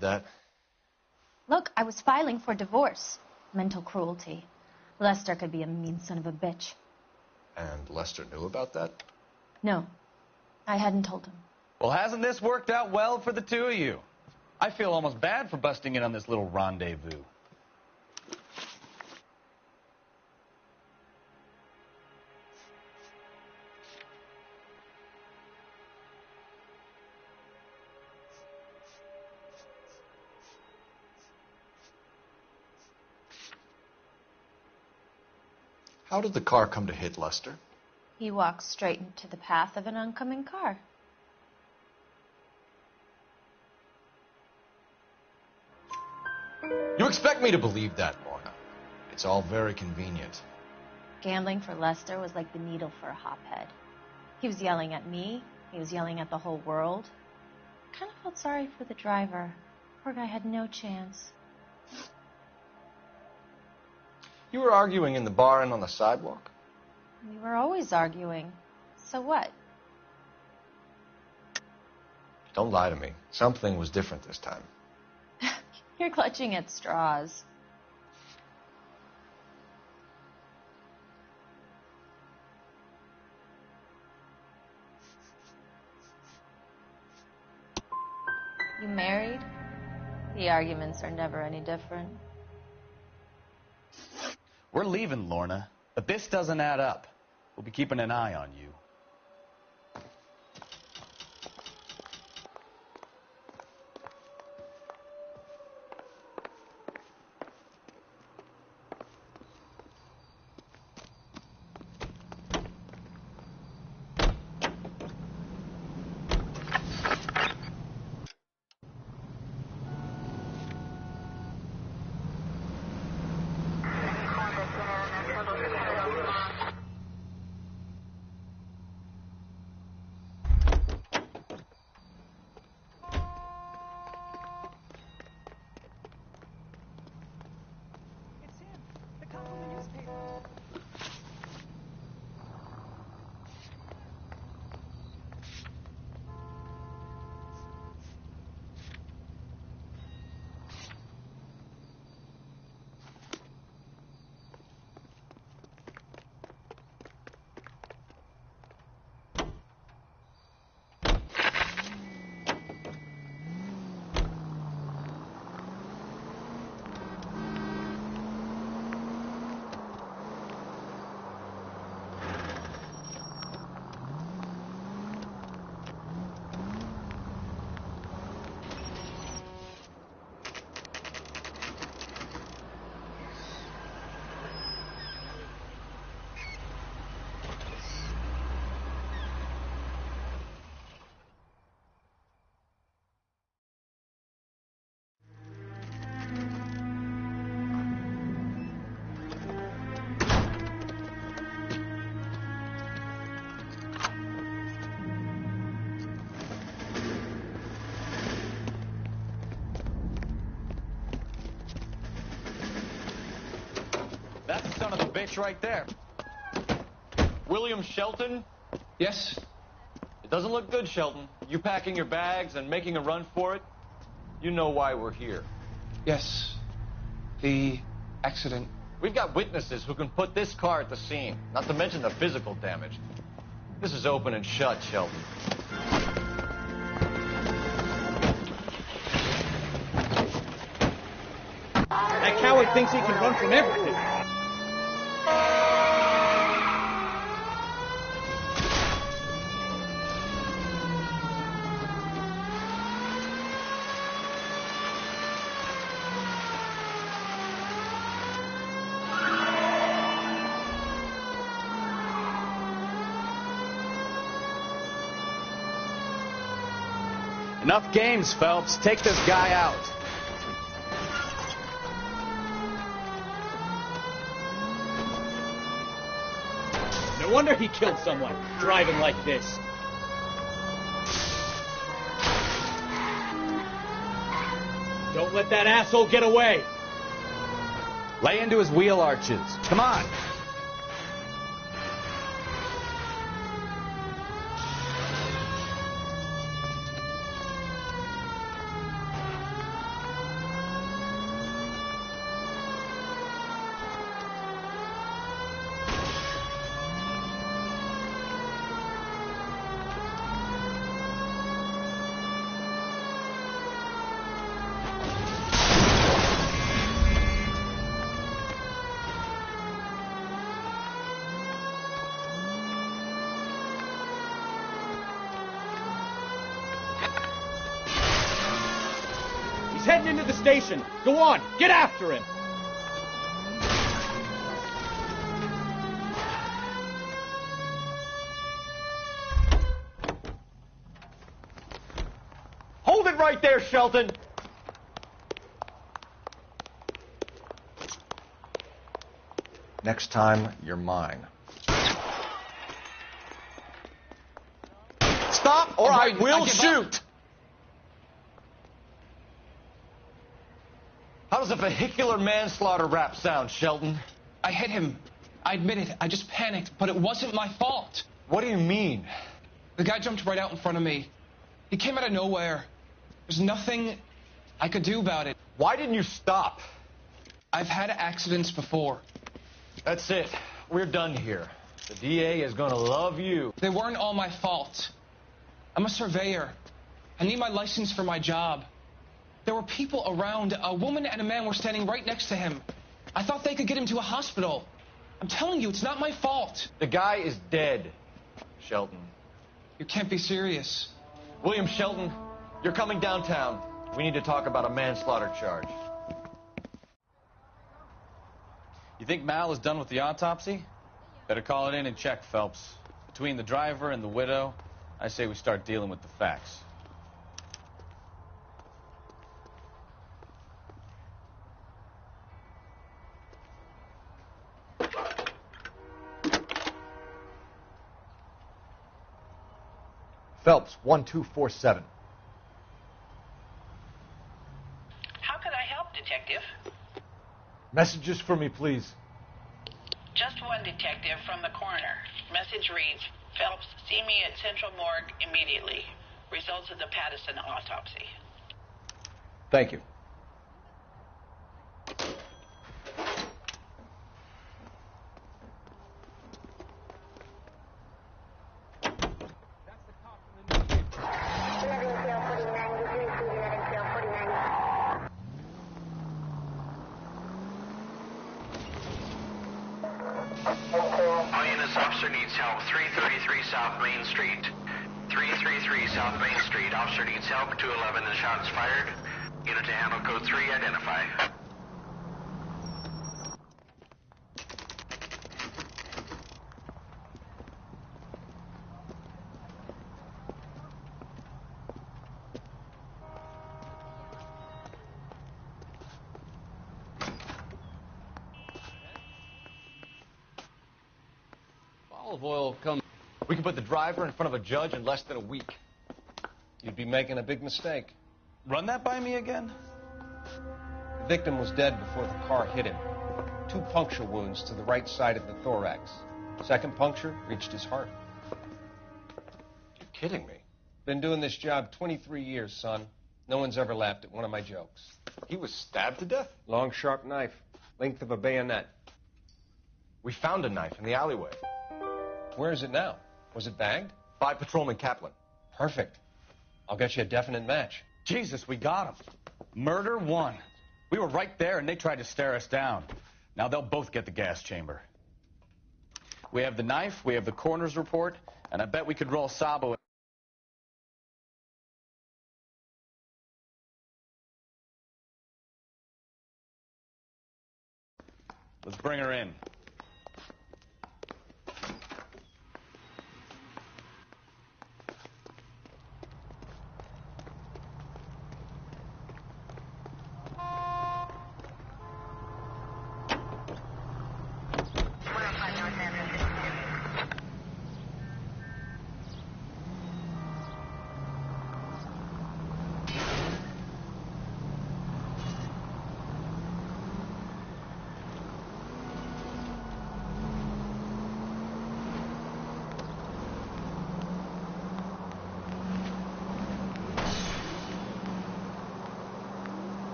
That? Look, I was filing for divorce. Mental cruelty. Lester could be a mean son of a bitch. And Lester knew about that? No, I hadn't told him. Well, hasn't this worked out well for the two of you? I feel almost bad for busting in on this little rendezvous. How did the car come to hit Lester? He walked straight into the path of an oncoming car. You expect me to believe that, Lorna? It's all very convenient. Gambling for Lester was like the needle for a hophead. He was yelling at me. He was yelling at the whole world. I kind of felt sorry for the driver. Poor guy had no chance. You were arguing in the bar and on the sidewalk? We were always arguing. So what? Don't lie to me. Something was different this time. You're clutching at straws. You married? The arguments are never any different. We're leaving, Lorna, but this doesn't add up. We'll be keeping an eye on you. That's the son of a bitch right there. William Shelton? Yes? It doesn't look good, Shelton. You packing your bags and making a run for it? You know why we're here. Yes. The accident. We've got witnesses who can put this car at the scene, not to mention the physical damage. This is open and shut, Shelton. That coward thinks he can run from everything. Enough games, Phelps. Take this guy out. No wonder he killed someone, driving like this. Don't let that asshole get away. Lay into his wheel arches. Come on. heading into the station. Go on, get after him. Hold it right there, Shelton. Next time, you're mine. Stop, or I will shoot! How does a vehicular manslaughter rap sound, Shelton? I hit him. I admit it. I just panicked, but it wasn't my fault. What do you mean? The guy jumped right out in front of me. He came out of nowhere. There's nothing I could do about it. Why didn't you stop? I've had accidents before. That's it. We're done here. The DA is gonna love you. They weren't all my fault. I'm a surveyor. I need my license for my job. There were people around. A woman and a man were standing right next to him. I thought they could get him to a hospital. I'm telling you, it's not my fault. The guy is dead, Shelton. You can't be serious. William Shelton, you're coming downtown. We need to talk about a manslaughter charge. You think Mal is done with the autopsy? Better call it in and check, Phelps. Between the driver and the widow, I say we start dealing with the facts. Phelps, 1247. How could I help, Detective? Messages for me, please. Just one detective from the coroner. Message reads, Phelps, see me at Central Morgue immediately. Results of the Pattison autopsy. Thank you. Officer needs help. 333 South Main Street. 333 South Main Street. Officer needs help. 211 and shots fired. Unit to handle code 3. Identify. Olive oil comes. We can put the driver in front of a judge in less than a week. You'd be making a big mistake. Run that by me again? The victim was dead before the car hit him. 2 puncture wounds to the right side of the thorax. Second puncture reached his heart. You're kidding me. Been doing this job 23 years, son. No one's ever laughed at one of my jokes. He was stabbed to death? Long, sharp knife. Length of a bayonet. We found a knife in the alleyway. Where is it now? Was it bagged? By Patrolman Kaplan. Perfect. I'll get you a definite match. Jesus, we got him. Murder 1. We were right there and they tried to stare us down. Now they'll both get the gas chamber. We have the knife, we have the coroner's report, and I bet we could roll Sabo. Let's bring her in.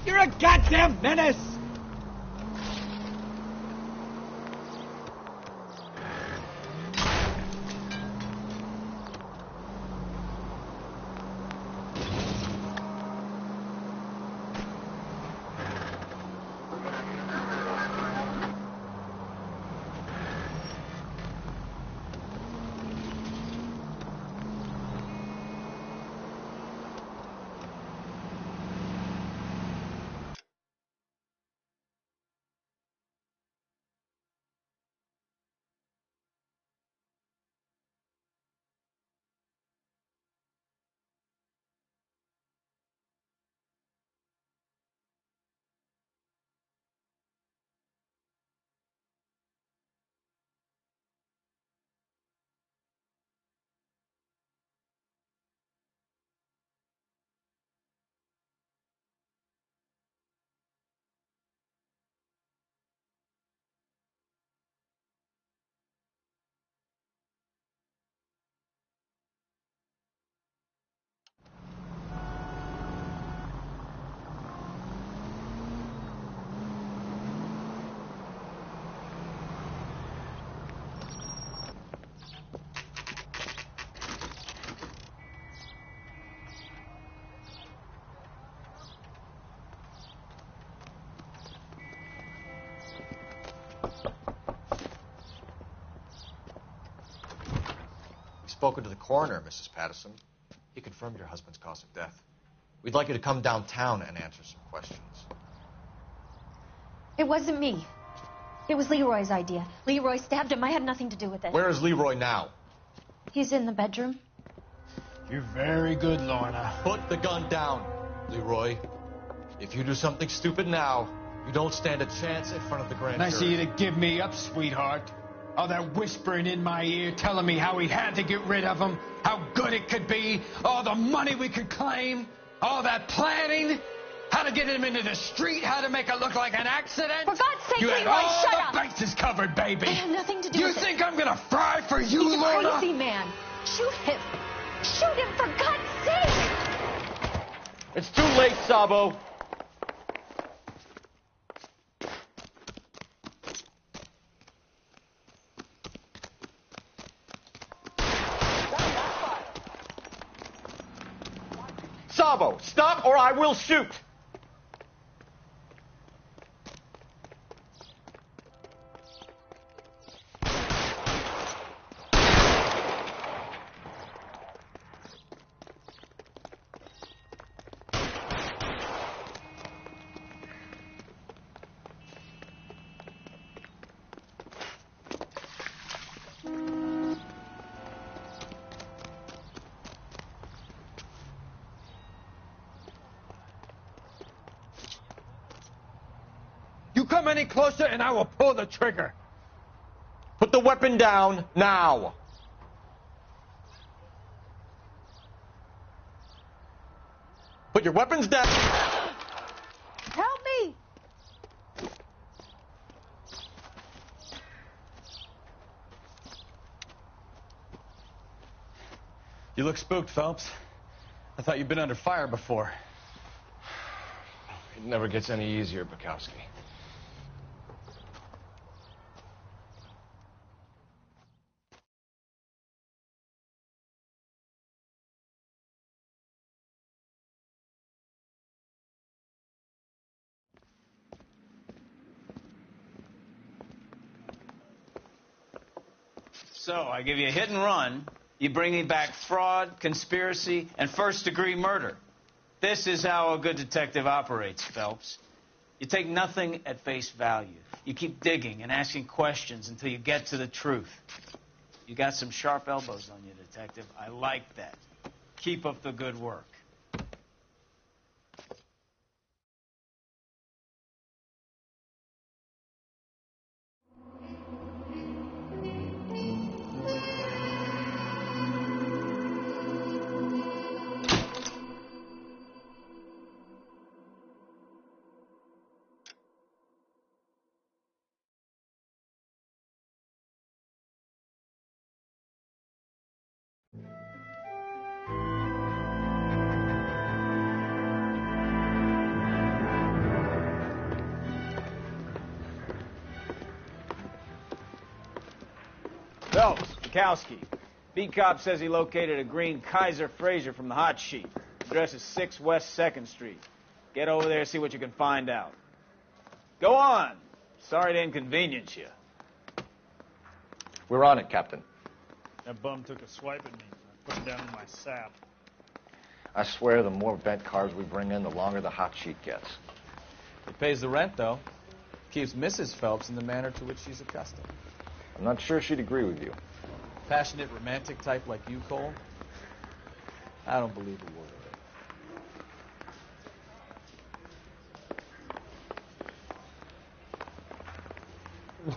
You're a goddamn menace! spoken to the coroner, Mrs. Patterson. He confirmed your husband's cause of death. We'd like you to come downtown and answer some questions. It wasn't me. It was Leroy's idea. Leroy stabbed him. I had nothing to do with it. Where is Leroy now? He's in the bedroom. You're very good, Lorna. Put the gun down, Leroy. If you do something stupid now, you don't stand a chance in front of the grand jury. Nice of you to give me up, sweetheart. All that whispering in my ear, telling me how we had to get rid of him, how good it could be, all the money we could claim, all that planning, how to get him into the street, how to make it look like an accident. For God's sake, you had Leroy, all shut the up! bases covered, baby. I have nothing to do you with it. You think I'm gonna fry for you, He's Lorna? a crazy man. Shoot him. Shoot him, for God's sake! It's too late, Sabo. Sabo, stop or I will shoot! You come any closer and I will pull the trigger. Put the weapon down now. Put your weapons down. Help me! You look spooked, Phelps. I thought you'd been under fire before. It never gets any easier, Bukowski. So, I give you a hit and run. You bring me back fraud, conspiracy, and first-degree murder. This is how a good detective operates, Phelps. You take nothing at face value. You keep digging and asking questions until you get to the truth. You got some sharp elbows on you, detective. I like that. Keep up the good work. Phelps, Bukowski. Beat cop says he located a green Kaiser Fraser from the hot sheet. Address is 6 West 2nd Street. Get over there, see what you can find out. Go on. Sorry to inconvenience you. We're on it, Captain. That bum took a swipe at me. I put him down in my sap. I swear the more bent cars we bring in, the longer the hot sheet gets. It pays the rent, though. Keeps Mrs. Phelps in the manner to which she's accustomed. I'm not sure she'd agree with you. Passionate, romantic type like you, Cole? I don't believe a word of it.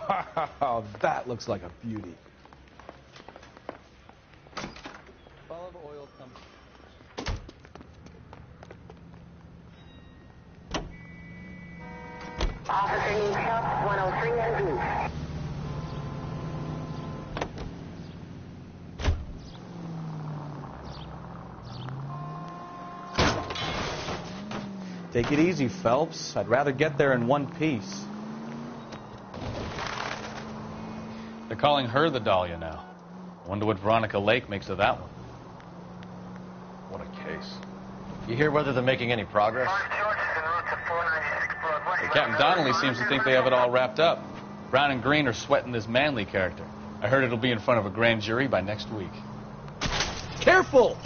Wow, that looks like a beauty. Olive oil comes. Officer needs help, 103 and Blue. Take it easy, Phelps. I'd rather get there in one piece. They're calling her the Dahlia now. I wonder what Veronica Lake makes of that one. What a case. You hear whether they're making any progress? Hey, Captain Donnelly seems to think they have it all wrapped up. Brown and Green are sweating this Manley character. I heard it'll be in front of a grand jury by next week. Careful!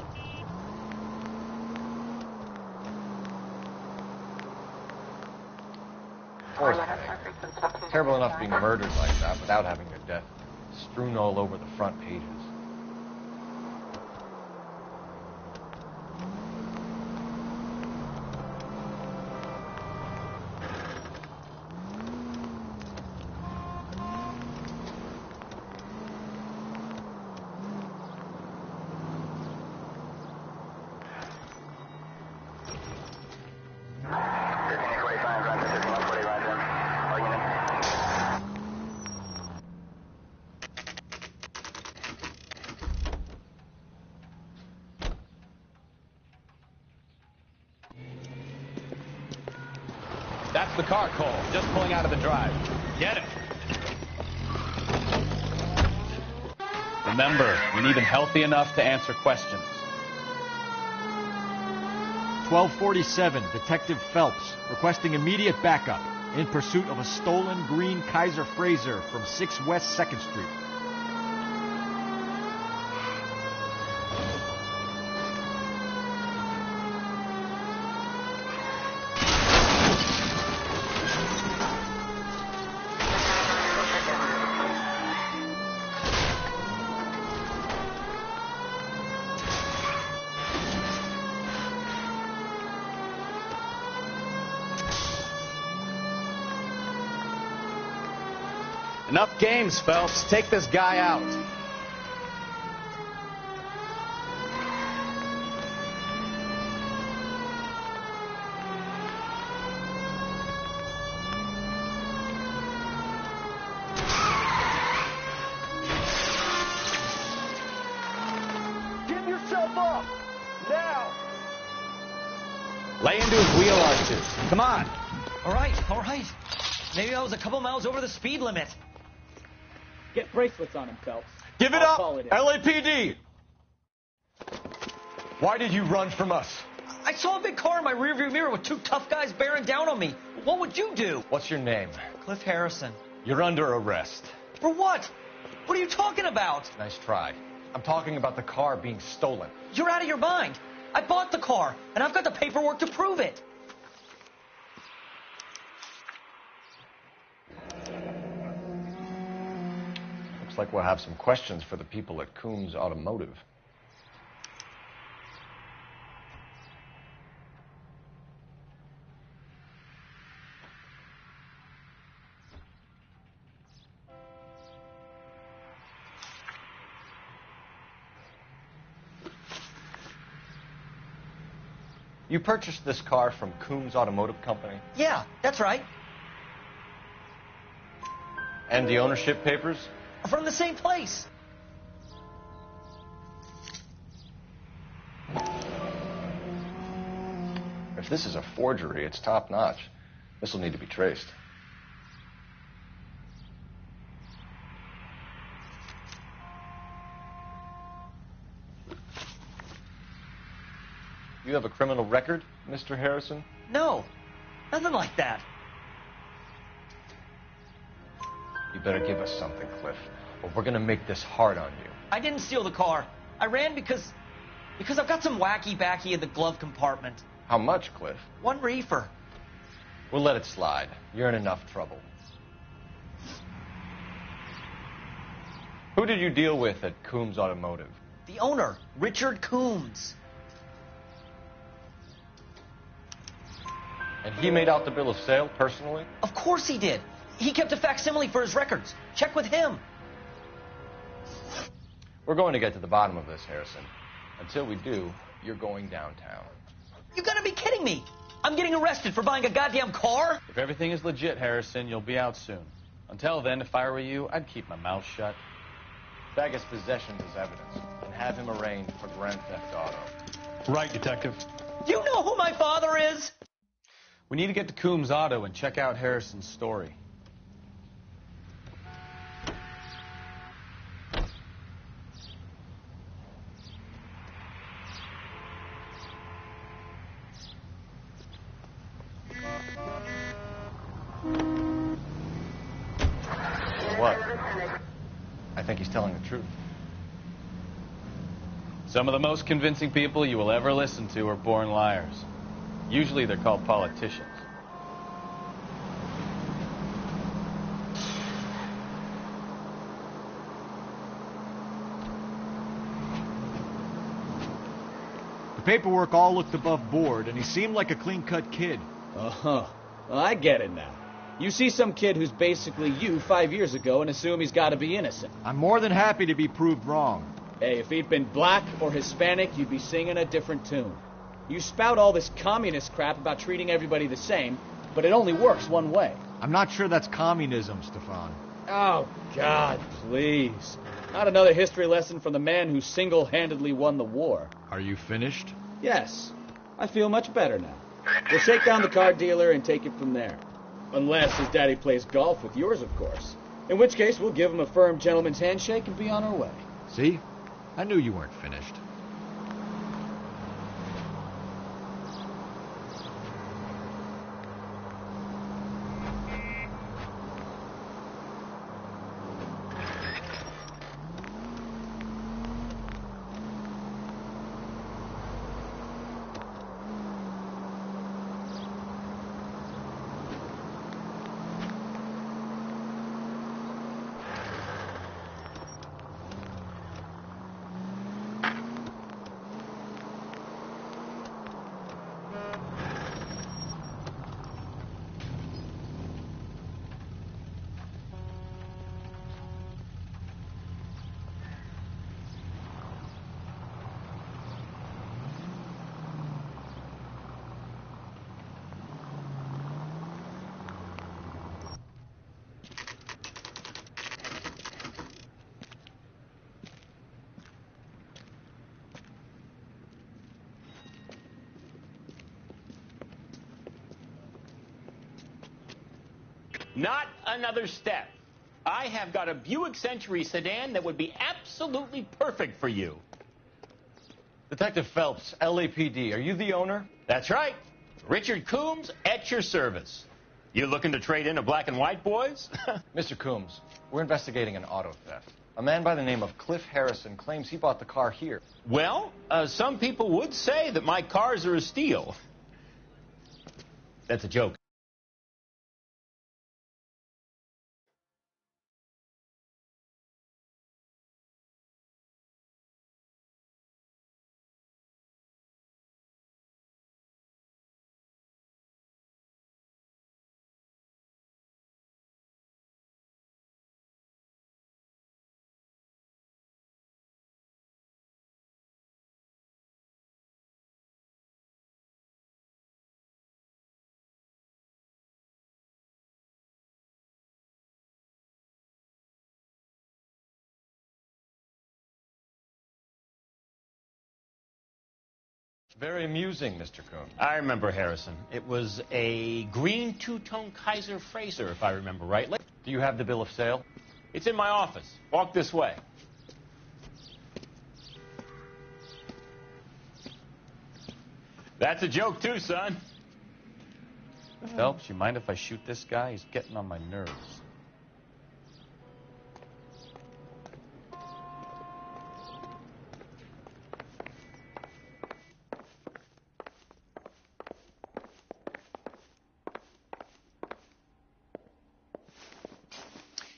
Of course, it's terrible enough being murdered like that without having your death strewn all over the front pages. That's the car, Cole. Just pulling out of the drive. Get it. Remember, we need him healthy enough to answer questions. 1247, Detective Phelps, requesting immediate backup in pursuit of a stolen green Kaiser Frazer from 6 West 2nd Street. Enough games, Phelps. Take this guy out. Give yourself up! Now! Lay into his wheel arches. Come on. All right. Maybe I was a couple miles over the speed limit. Get bracelets on him, Phelps. Give it I'll up, call it in. LAPD! Why did you run from us? I saw a big car in my rearview mirror with 2 tough guys bearing down on me. What would you do? What's your name? Cliff Harrison. You're under arrest. For what? What are you talking about? Nice try. I'm talking about the car being stolen. You're out of your mind. I bought the car, and I've got the paperwork to prove it. Looks like we'll have some questions for the people at Coombs Automotive. You purchased this car from Coombs Automotive Company? Yeah, that's right. And the ownership papers? From the same place. If this is a forgery, it's top-notch. This will need to be traced. You have a criminal record, Mr. Harrison? No, nothing like that. You better give us something, Cliff, or we're gonna make this hard on you. I didn't steal the car. I ran because I've got some wacky-backy in the glove compartment. How much, Cliff? 1 reefer. We'll let it slide. You're in enough trouble. Who did you deal with at Coombs Automotive? The owner, Richard Coombs. And he made out the bill of sale personally? Of course he did. He kept a facsimile for his records. Check with him. We're going to get to the bottom of this, Harrison. Until we do, you're going downtown. You gotta be kidding me. I'm getting arrested for buying a goddamn car? If everything is legit, Harrison, you'll be out soon. Until then, if I were you, I'd keep my mouth shut. Bag his possessions as evidence and have him arraigned for grand theft auto. Right, Detective. Do you know who my father is? We need to get to Coombs Auto and check out Harrison's story. What? I think he's telling the truth. Some of the most convincing people you will ever listen to are born liars. Usually they're called politicians. The paperwork all looked above board, and he seemed like a clean-cut kid. Uh-huh. Well, I get it now. You see some kid who's basically you 5 years ago and assume he's got to be innocent. I'm more than happy to be proved wrong. Hey, if he'd been black or Hispanic, you'd be singing a different tune. You spout all this communist crap about treating everybody the same, but it only works one way. I'm not sure that's communism, Stefan. Oh, God, please. Not another history lesson from the man who single-handedly won the war. Are you finished? Yes. I feel much better now. We'll shake down the car dealer and take it from there. Unless his daddy plays golf with yours, of course. In which case, we'll give him a firm gentleman's handshake and be on our way. See? I knew you weren't finished. Not another step. I have got a Buick Century sedan that would be absolutely perfect for you. Detective Phelps, LAPD, are you the owner? That's right. Richard Coombs at your service. You looking to trade in a black and white, boys? Mr. Coombs, we're investigating an auto theft. A man by the name of Cliff Harrison claims he bought the car here. Well, some people would say that my cars are a steal. That's a joke. Very amusing, Mr. Coombs. I remember Harrison. It was a green two-tone Kaiser Frazer, if I remember rightly. Do you have the bill of sale? It's in my office. Walk this way. That's a joke, too, son. Phelps, you mind if I shoot this guy? He's getting on my nerves.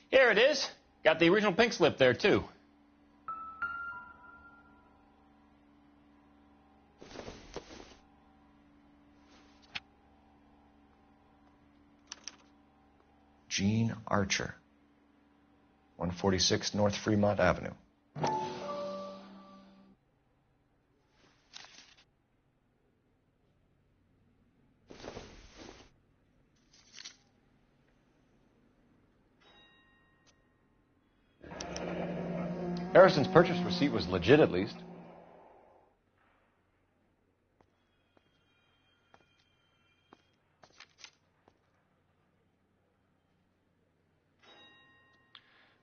Here it is. Got the original pink slip there, too. Gene Archer, 146 North Fremont Avenue. Harrison's purchase receipt was legit, at least.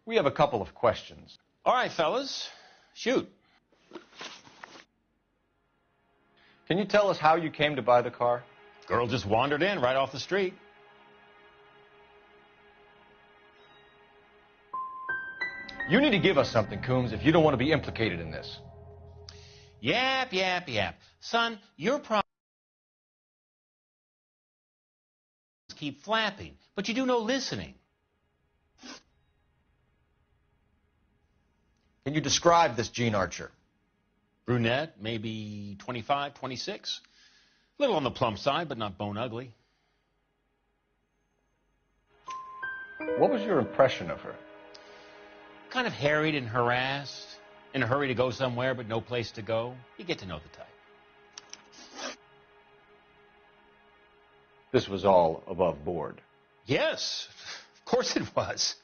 We have a couple of questions. All right, fellas. Shoot. Can you tell us how you came to buy the car? Girl just wandered in right off the street. You need to give us something, Coombs, if you don't want to be implicated in this. Yap, yap, yap. Son, your problems keep flapping, but you do no listening. Can you describe this Gene Archer? Brunette, maybe 25, 26. Little on the plump side, but not bone ugly. What was your impression of her? Kind of harried and harassed, in a hurry to go somewhere, but no place to go. You get to know the type. This was all above board. Yes, of course it was.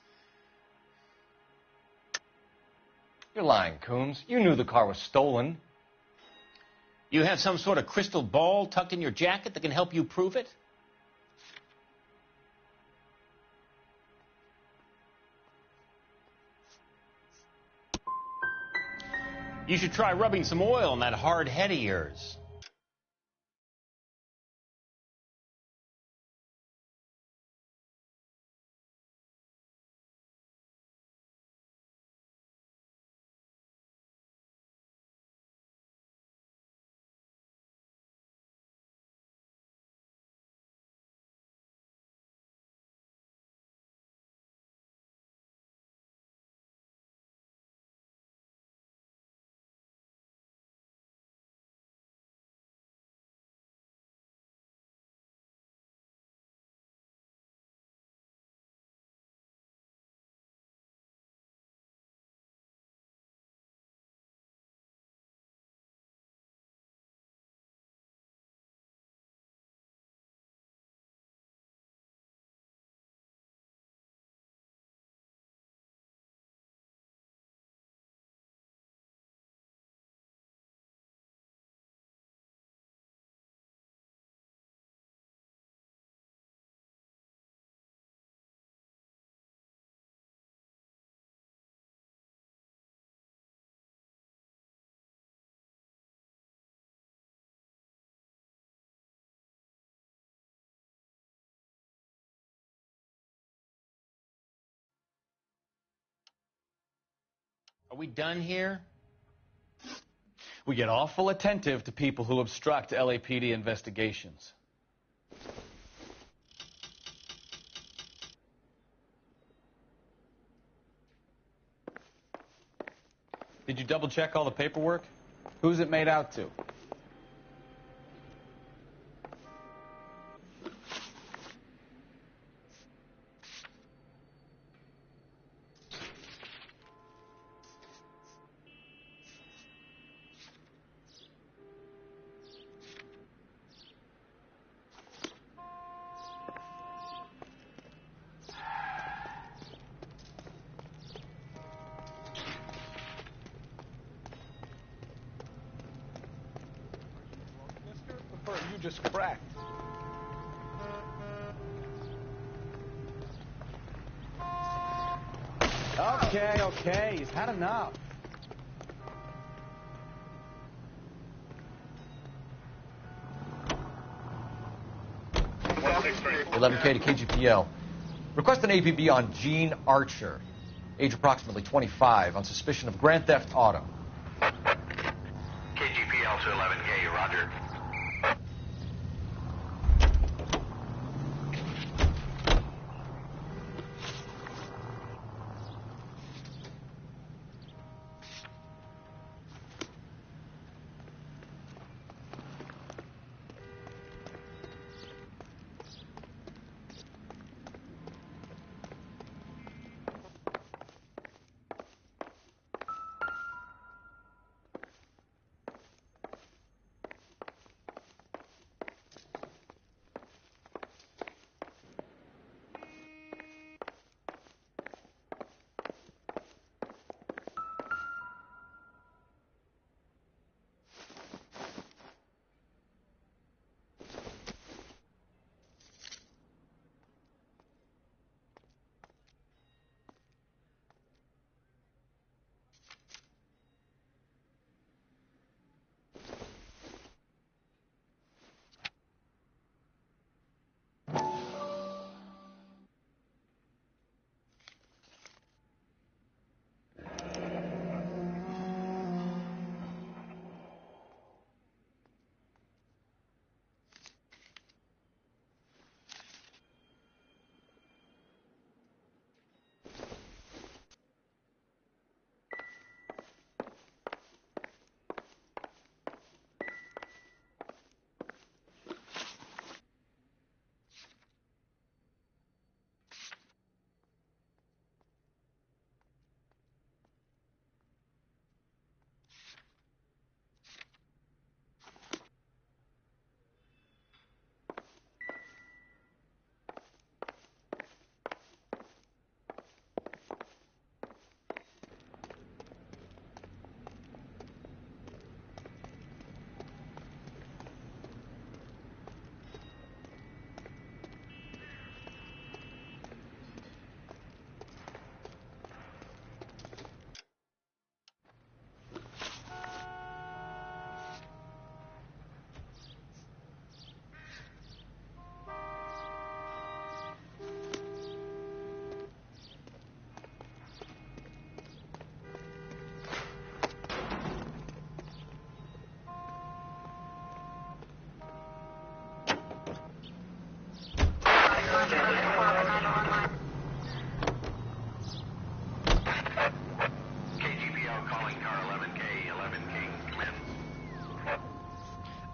You're lying, Coons. You knew the car was stolen. You have some sort of crystal ball tucked in your jacket that can help you prove it? You should try rubbing some oil on that hard head of yours. Are we done here? We get awful attentive to people who obstruct LAPD investigations. Did you double check all the paperwork? Who's it made out to? You just cracked. Okay, he's had enough. $11K to KGPL. Request an APB on Gene Archer, age approximately 25, on suspicion of grand theft auto. KGPL to 11K, roger.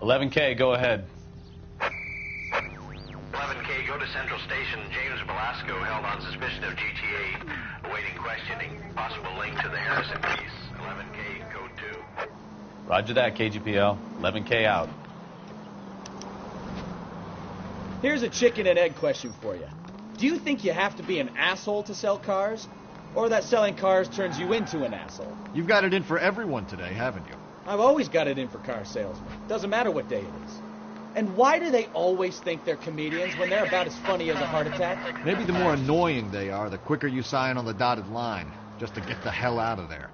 11K, go ahead. 11K, go to Central Station. James Velasco held on suspicion of GTA, awaiting questioning. Possible link to the Harrison case. 11K, code 2. Roger that, KGPL. 11K out. Here's a chicken and egg question for you. Do you think you have to be an asshole to sell cars? Or that selling cars turns you into an asshole? You've got it in for everyone today, haven't you? I've always got it in for car salesmen. Doesn't matter what day it is. And why do they always think they're comedians when they're about as funny as a heart attack? Maybe the more annoying they are, the quicker you sign on the dotted line, just to get the hell out of there.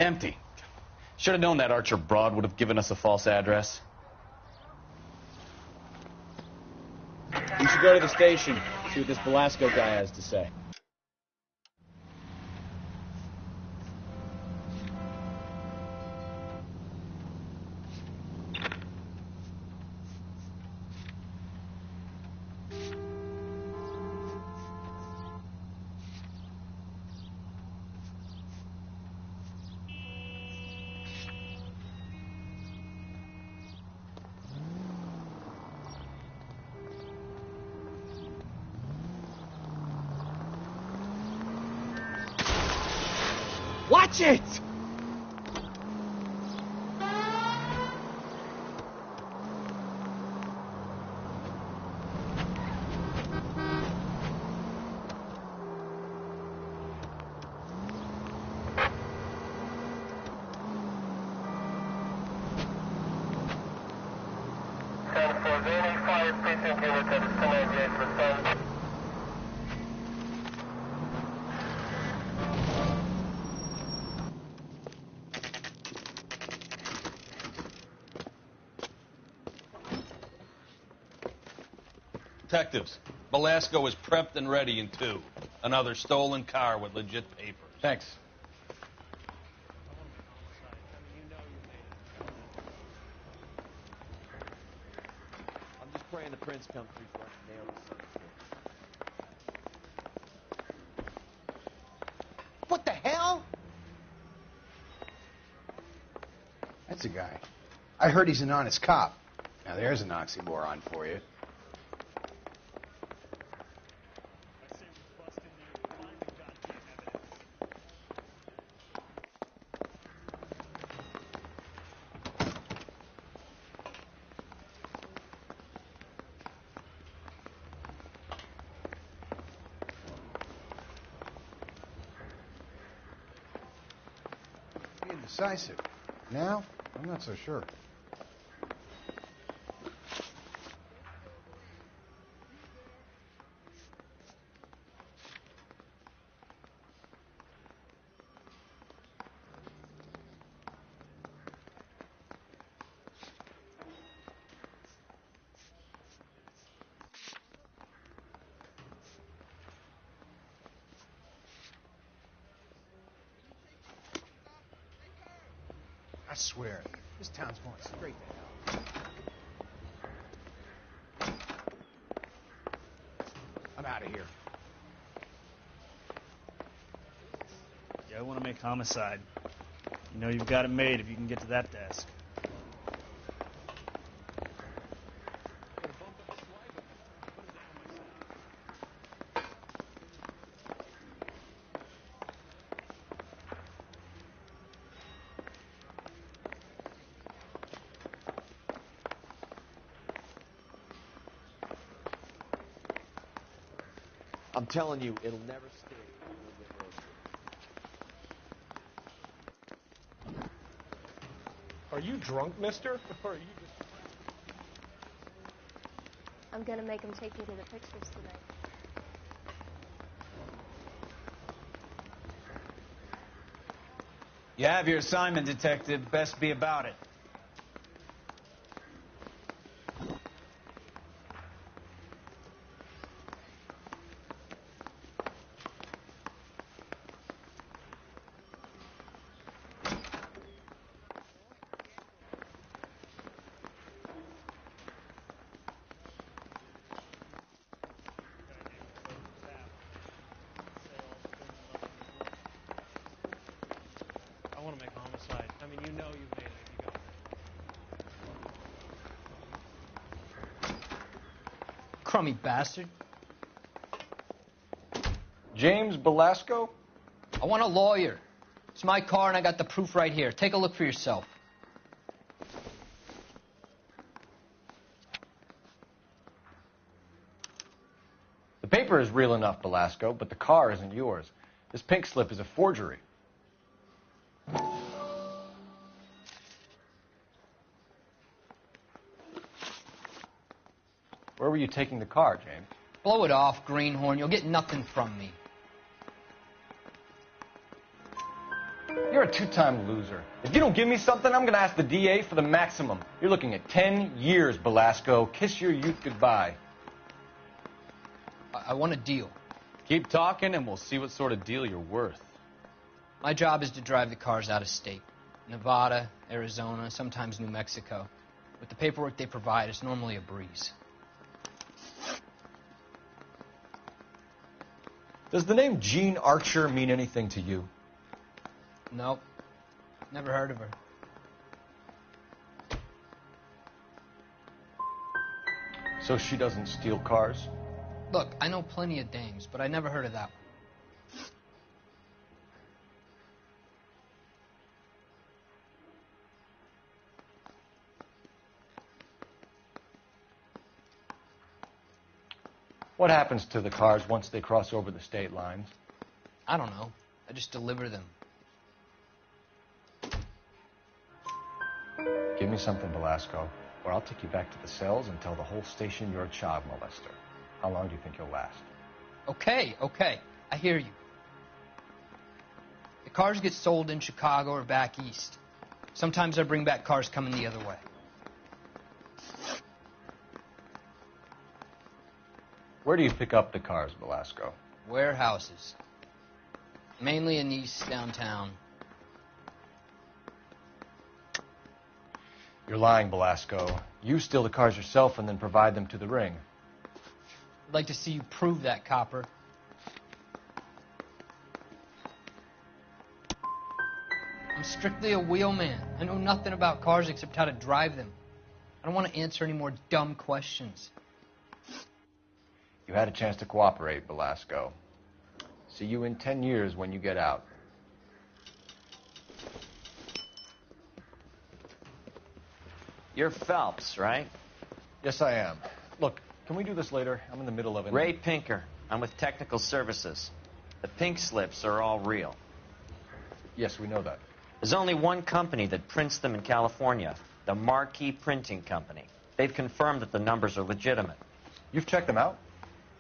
Empty. Should have known that Archer broad would have given us a false address. We should go to the station, see what this Velasco guy has to say. Watch it! Detectives, Velasco is prepped and ready in 2. Another stolen car with legit papers. Thanks. I'm just praying the prince comes through for us to nail this. What the hell? That's a guy. I heard he's an honest cop. Now there's an oxymoron for you. Indecisive. Now, I'm not so sure. I swear, this town's going straight to hell. I'm out of here. Yeah, I want to make homicide. You know you've got it made if you can get to that desk. I'm telling you, it'll never stick. Are you drunk, mister? Or are you just... I'm gonna make him take me to the pictures tonight. You have your assignment, Detective. Best be about it. Crummy bastard. James Belasco? I want a lawyer. It's my car and I got the proof right here. Take a look for yourself. The paper is real enough, Belasco, but the car isn't yours. This pink slip is a forgery. Where were you taking the car, James? Blow it off, greenhorn. You'll get nothing from me. You're a two-time loser. If you don't give me something, I'm going to ask the DA for the maximum. You're looking at 10 years, Belasco. Kiss your youth goodbye. I want a deal. Keep talking and we'll see what sort of deal you're worth. My job is to drive the cars out of state. Nevada, Arizona, sometimes New Mexico. With the paperwork they provide, it's normally a breeze. Does the name Jean Archer mean anything to you? Nope. Never heard of her. So she doesn't steal cars? Look, I know plenty of dames, but I never heard of that one. What happens to the cars once they cross over the state lines? I don't know. I just deliver them. Give me something, Belasco, or I'll take you back to the cells and tell the whole station you're a child molester. How long do you think you'll last? Okay. I hear you. The cars get sold in Chicago or back east. Sometimes I bring back cars coming the other way. Where do you pick up the cars, Belasco? Warehouses. Mainly in East downtown. You're lying, Belasco. You steal the cars yourself and then provide them to the ring. I'd like to see you prove that, copper. I'm strictly a wheelman. I know nothing about cars except how to drive them. I don't want to answer any more dumb questions. You had a chance to cooperate, Belasco. See you in 10 years when you get out. You're Phelps, right? Yes, I am. Look, can we do this later? I'm in the middle of it. Ray Pinker. I'm with Technical Services. The pink slips are all real. Yes, we know that. There's only one company that prints them in California, the Marquee Printing Company. They've confirmed that the numbers are legitimate. You've checked them out?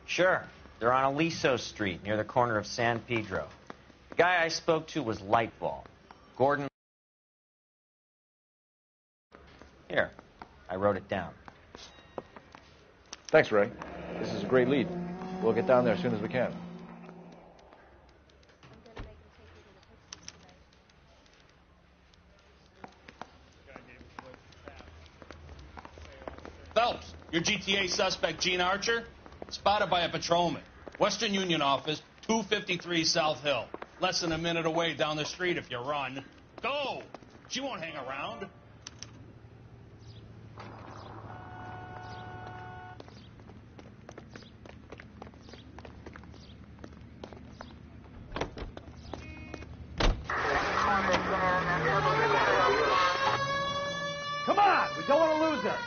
Sure. They're on Aliso Street, near the corner of San Pedro. The guy I spoke to was Lightball. Gordon. Here, I wrote it down. Thanks, Ray. This is a great lead. We'll get down there as soon as we can. Phelps, your GTA suspect, Gene Archer, spotted by a patrolman. Western Union office, 253 South Hill. Less than a minute away down the street if you run. Go! She won't hang around. Come on! We don't want to lose her!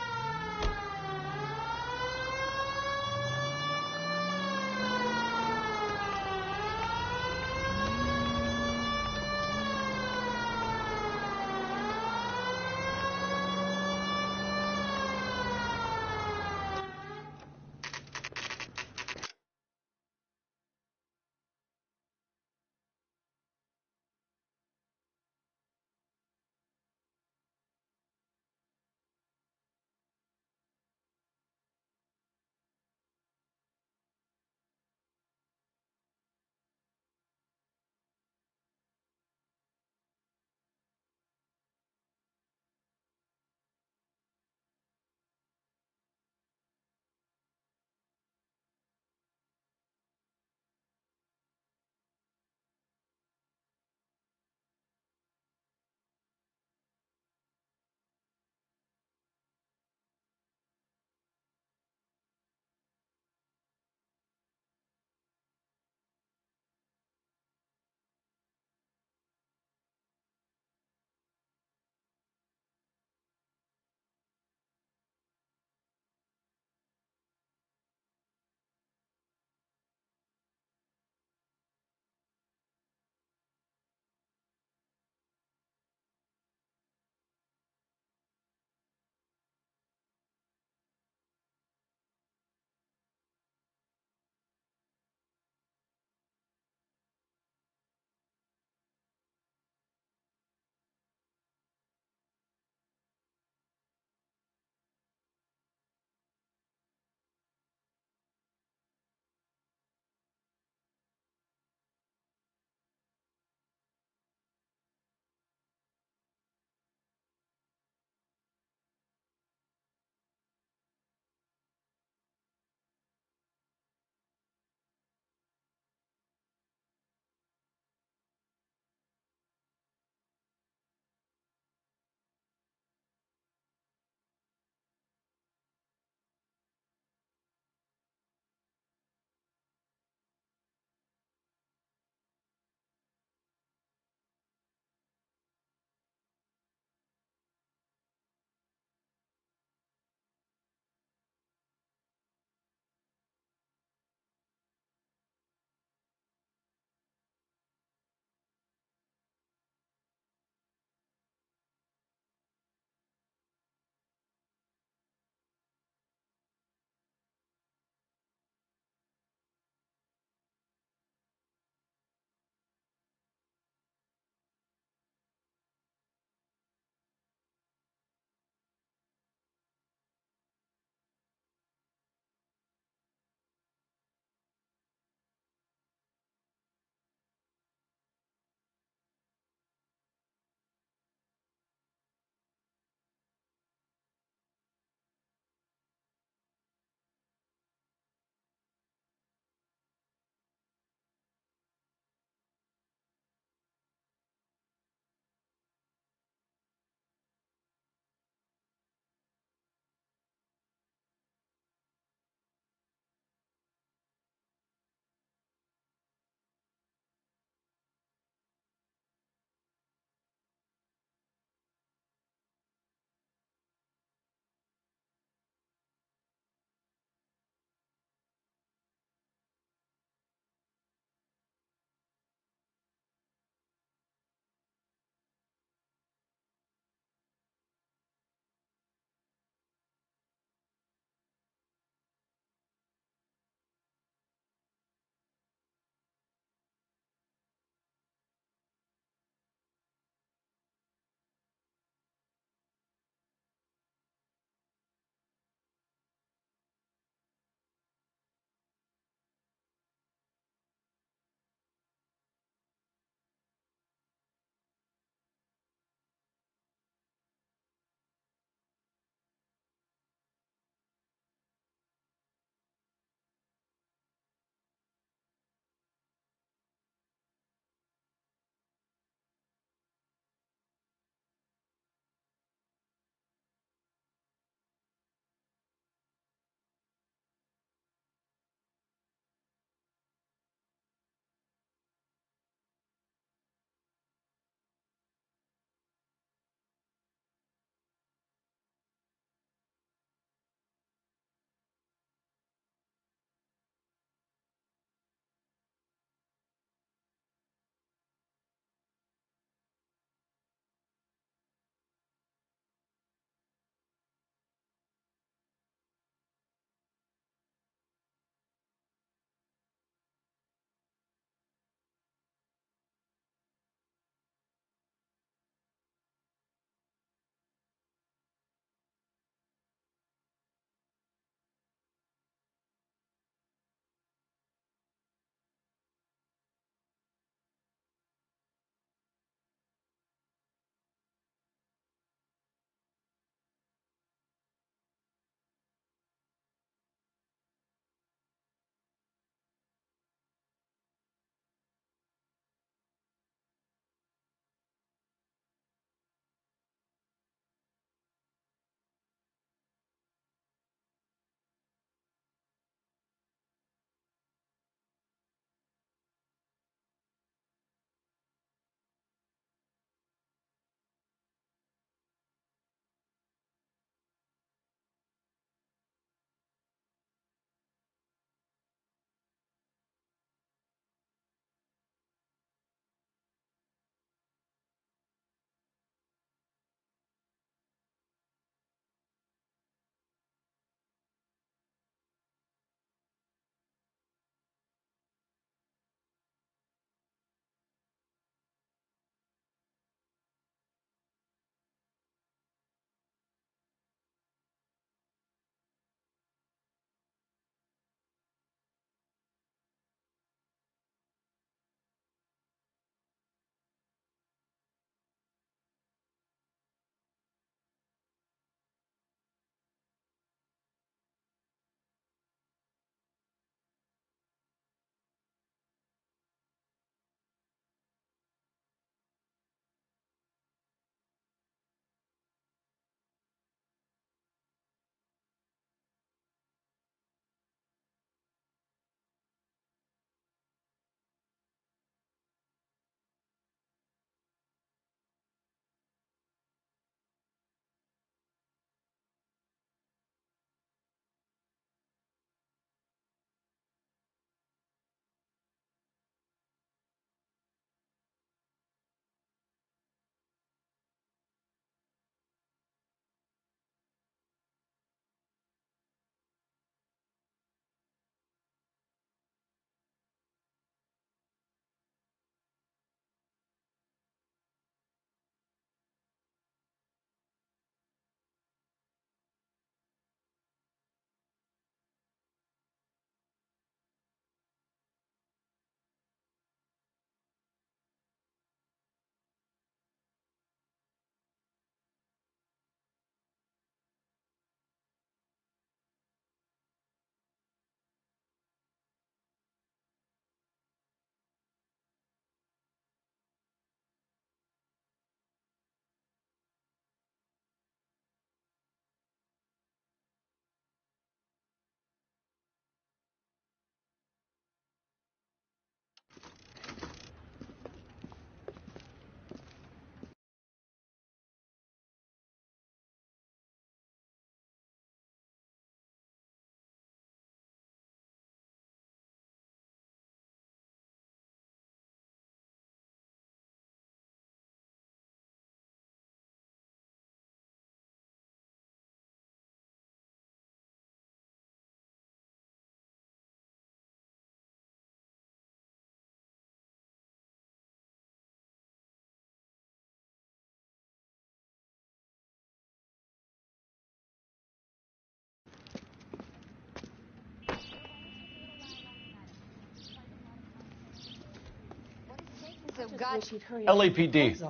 So God, LAPD.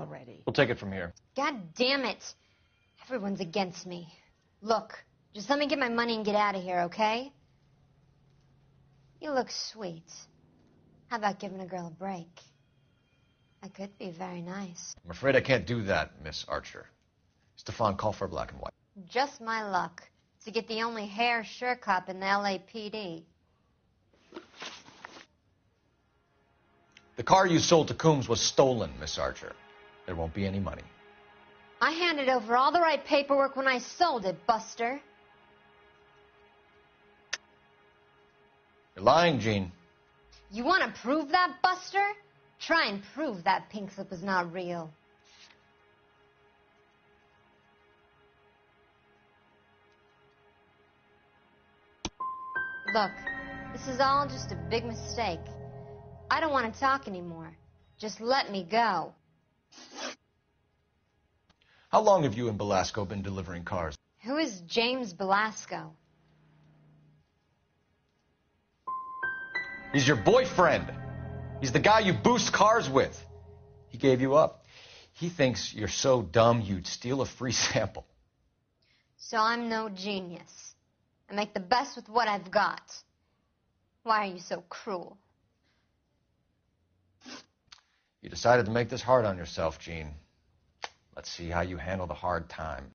We'll take it from here. God damn it. Everyone's against me. Look, just let me get my money and get out of here, okay? You look sweet. How about giving a girl a break? I could be very nice. I'm afraid I can't do that, Miss Archer. Stefan, call for black and white. Just my luck to get the only hair sure cop in the LAPD. The car you sold to Coombs was stolen, Miss Archer. There won't be any money. I handed over all the right paperwork when I sold it, Buster. You're lying, Jean. You want to prove that, Buster? Try and prove that pink slip is not real. Look, this is all just a big mistake. I don't want to talk anymore. Just let me go. How long have you and Belasco been delivering cars? Who is James Belasco? He's your boyfriend. He's the guy you boost cars with. He gave you up. He thinks you're so dumb you'd steal a free sample. So I'm no genius. I make the best with what I've got. Why are you so cruel? You decided to make this hard on yourself, Jean. Let's see how you handle the hard time.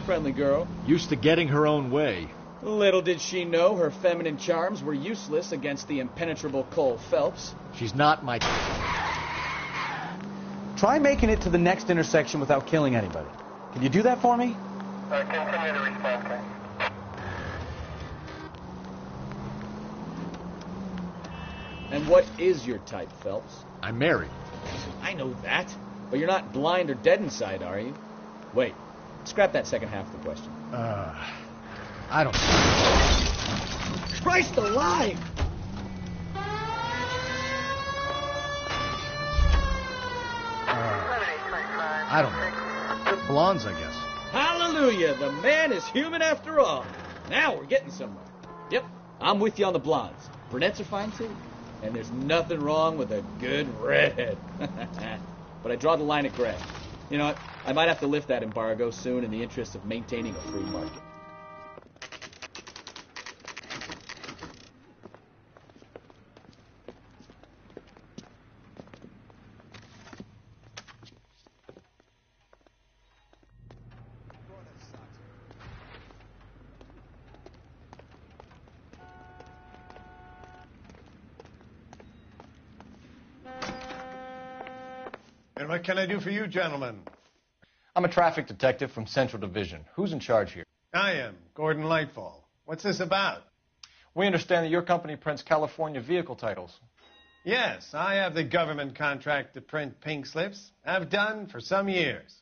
Friendly girl. Used to getting her own way. Little did she know her feminine charms were useless against the impenetrable Cole Phelps. She's not my... Try making it to the next intersection without killing anybody. Can you do that for me? Continue to respond, sir. And what is your type, Phelps? I'm married. I know that. But you're not blind or dead inside, are you? Wait. Scrap that second half of the question. I don't... Christ alive! I don't know. Blondes, I guess. Hallelujah! The man is human after all. Now we're getting somewhere. Yep, I'm with you on the blondes. Brunettes are fine too. And there's nothing wrong with a good redhead. But I draw the line at gray. You know what? I might have to lift that embargo soon in the interest of maintaining a free market. And what can I do for you, gentlemen? I'm a traffic detective from Central Division. Who's in charge here? I am, Gordon Lightfall. What's this about? We understand that your company prints California vehicle titles. Yes, I have the government contract to print pink slips. I've done for some years.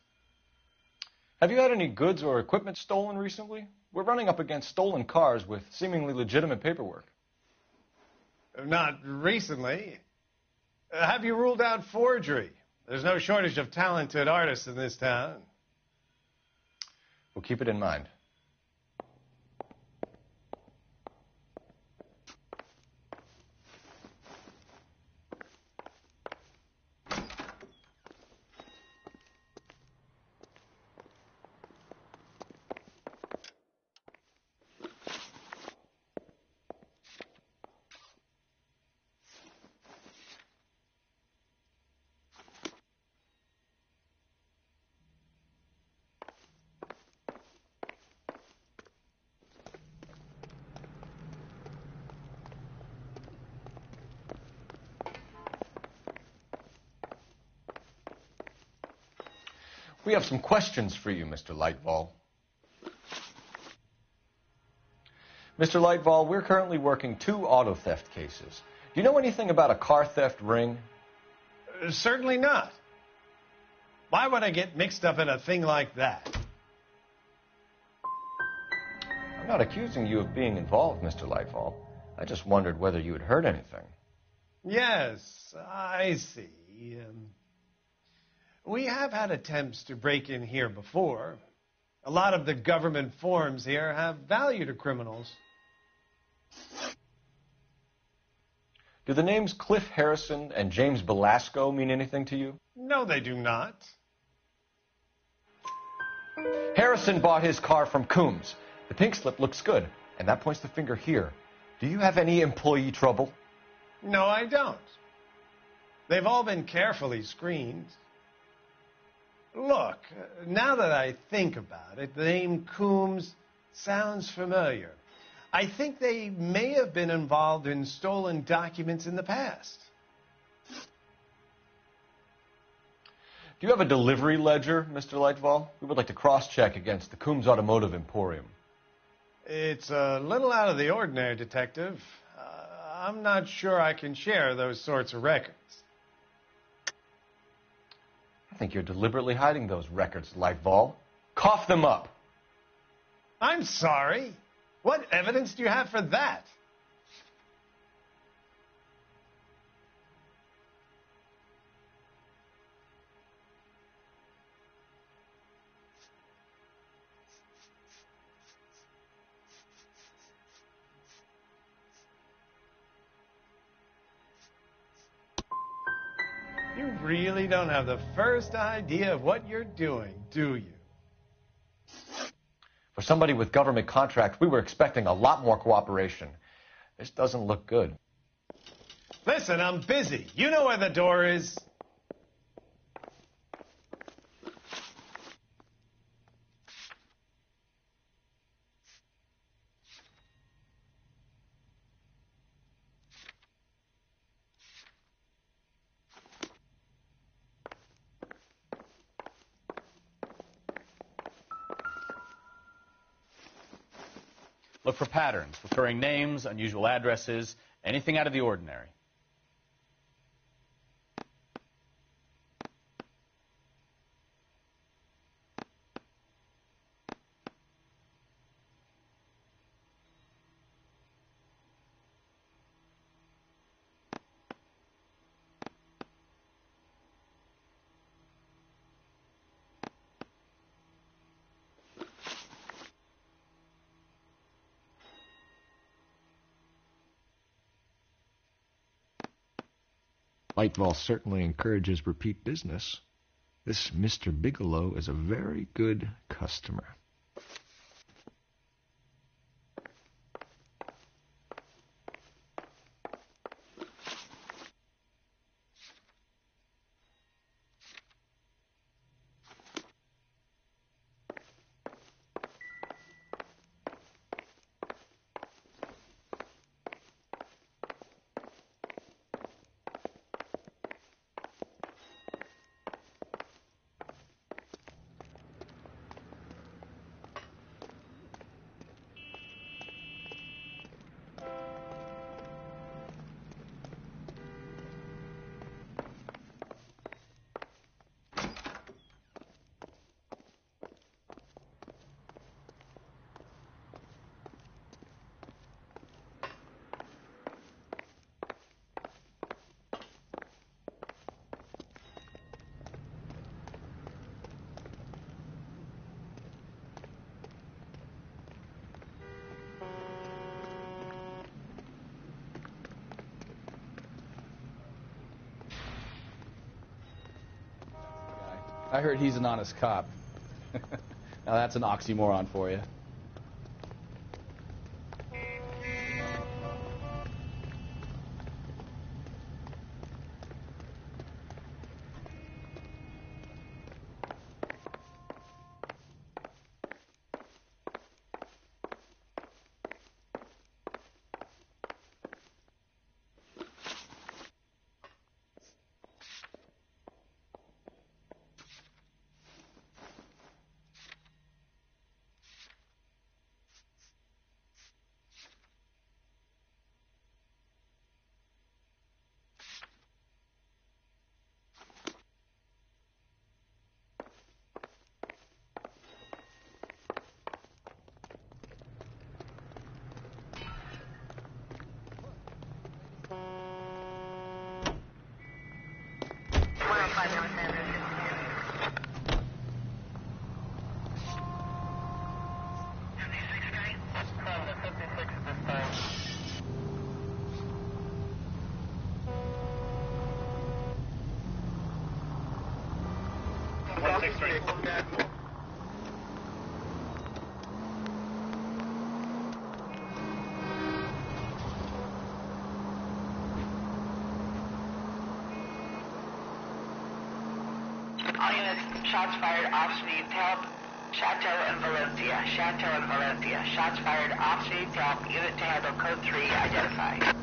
Have you had any goods or equipment stolen recently? We're running up against stolen cars with seemingly legitimate paperwork. Not recently. Have you ruled out forgery? There's no shortage of talented artists in this town. We'll keep it in mind. We have some questions for you, Mr. Lightball. Mr. Lightball, we're currently working 2 auto theft cases. Do you know anything about a car theft ring? Certainly not. Why would I get mixed up in a thing like that? I'm not accusing you of being involved, Mr. Lightball. I just wondered whether you had heard anything. Yes, I see. We have had attempts to break in here before. A lot of the government forms here have value to criminals. Do the names Cliff Harrison and James Belasco mean anything to you? No, they do not. Harrison bought his car from Coombs. The pink slip looks good, and that points the finger here. Do you have any employee trouble? No, I don't. They've all been carefully screened. Look, now that I think about it, the name Coombs sounds familiar. I think they may have been involved in stolen documents in the past. Do you have a delivery ledger, Mr. Lightball? We would like to cross-check against the Coombs Automotive Emporium. It's a little out of the ordinary, Detective. I'm not sure I can share those sorts of records. I think you're deliberately hiding those records, Lightball. Cough them up. I'm sorry. What evidence do you have for that? You really don't have the first idea of what you're doing, do you? For somebody with government contract, we were expecting a lot more cooperation. This doesn't look good. Listen, I'm busy. You know where the door is. Look for patterns, recurring names, unusual addresses, anything out of the ordinary. Lightball certainly encourages repeat business. This Mr. Bigelow is a very good customer. I heard he's an honest cop. Now that's an oxymoron for you. All units, shots fired, officer needs help. Chateau and Valencia. Chateau and Valencia. Shots fired, officer needs help. Unit to handle code 3 identified.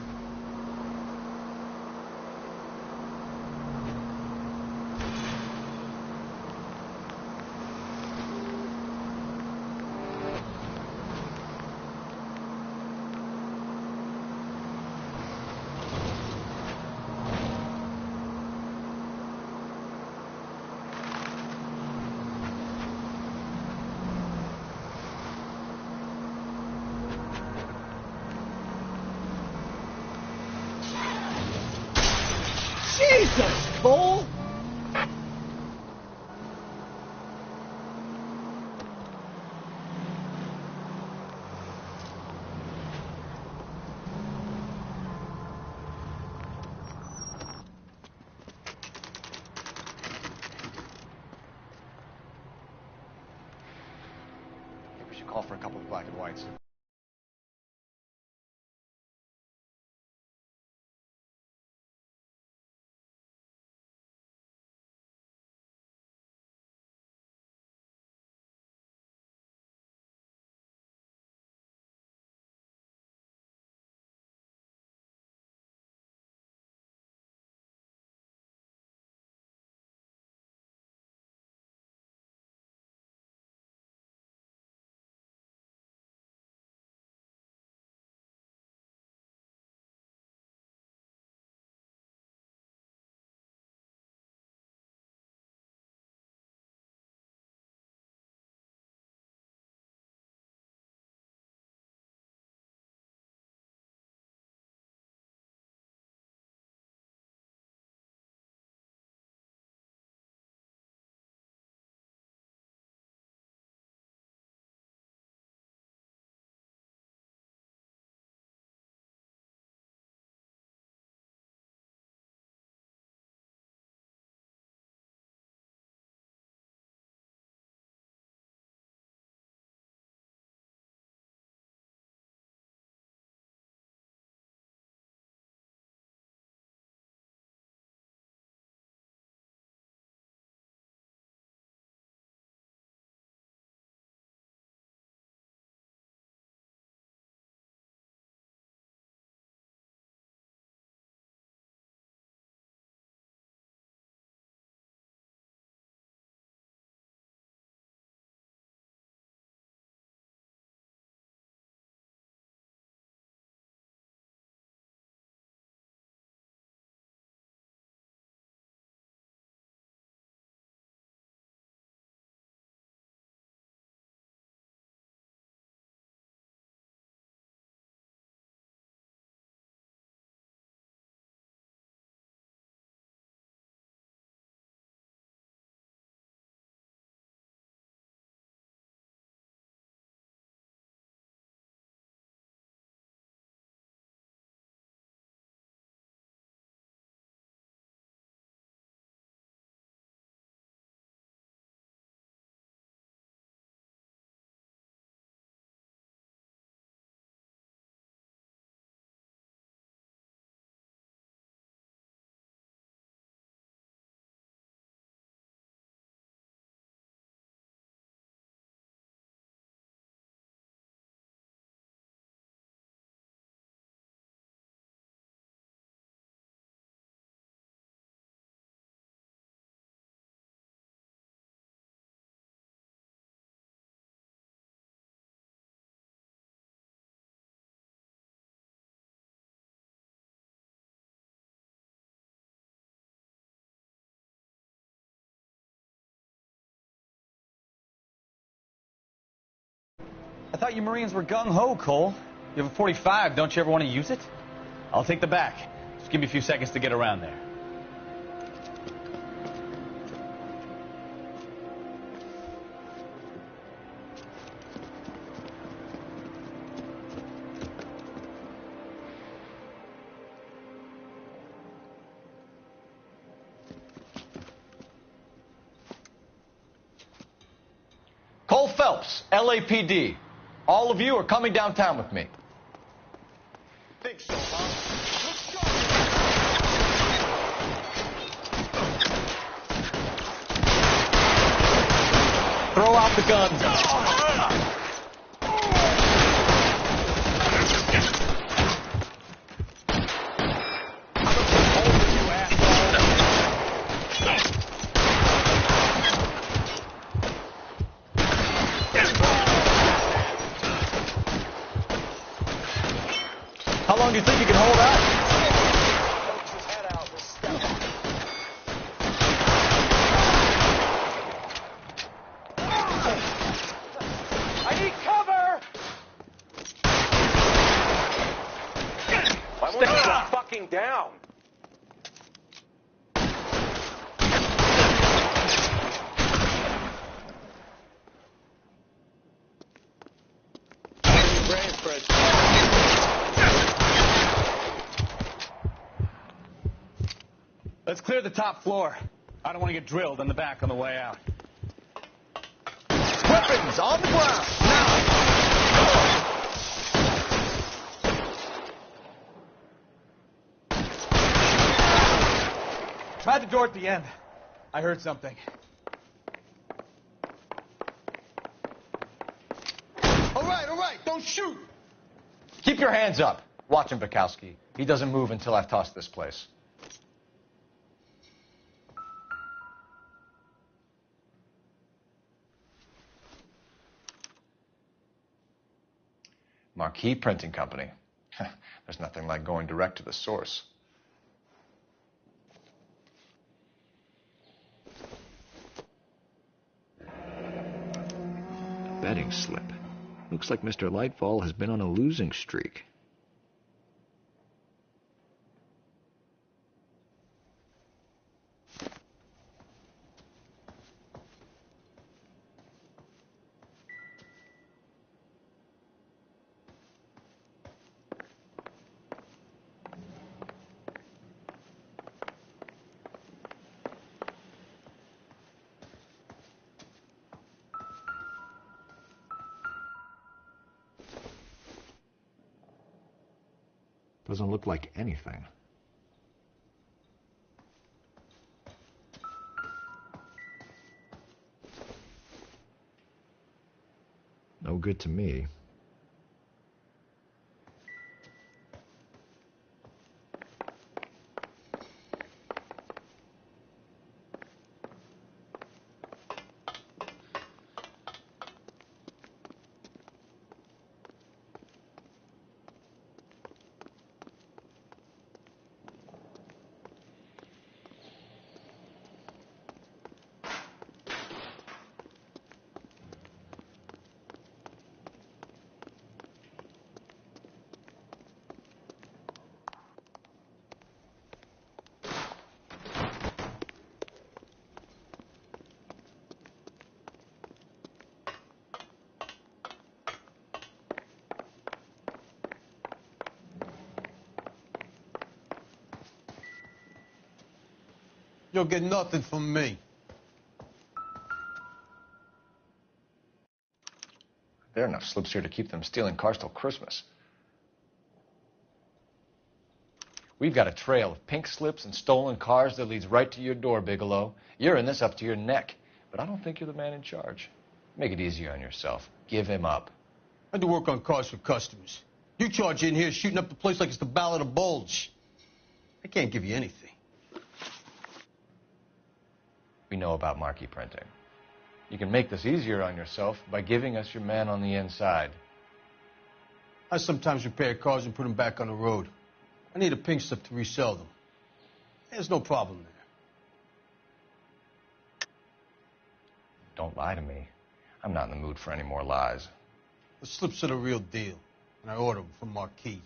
Jesus, fool! I think we should call for a couple of black and whites. I thought you Marines were gung-ho, Cole. You have a 45. Don't you ever want to use it? I'll take the back. Just give me a few seconds to get around there. Cole Phelps, LAPD. All of you are coming downtown with me. Think so, huh? Throw out the guns. How long do you think you can hold out? I need cover! Why won't you go fucking down? Let's clear the top floor. I don't want to get drilled in the back on the way out. Weapons on the ground, now! Try the door at the end. I heard something. All right, don't shoot! Keep your hands up. Watch him, Bukowski. He doesn't move until I've tossed this place. Marquee Printing Company. There's nothing like going direct to the source. Betting slip. Looks like Mr. Lightfall has been on a losing streak. Doesn't look like anything. No good to me. You'll get nothing from me. There are enough slips here to keep them stealing cars till Christmas. We've got a trail of pink slips and stolen cars that leads right to your door, Bigelow. You're in this up to your neck, but I don't think you're the man in charge. Make it easier on yourself. Give him up. I do work on cars for customers. You charge in here shooting up the place like it's the Ballad of Bulge. I can't give you anything. We know about marquee printing. You can make this easier on yourself by giving us your man on the inside. I sometimes repair cars and put them back on the road. I need a pink slip to resell them. There's no problem there. Don't lie to me. I'm not in the mood for any more lies. The slips are the real deal, and I order them from Marquis.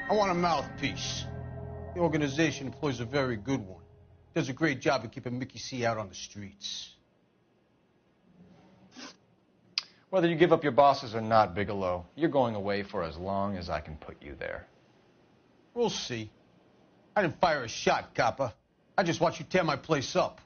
I want a mouthpiece. The organization employs a very good one. Does a great job of keeping Mickey C out on the streets. Whether you give up your bosses or not, Bigelow, you're going away for as long as I can put you there. We'll see. I didn't fire a shot, copper. I just watched you tear my place up.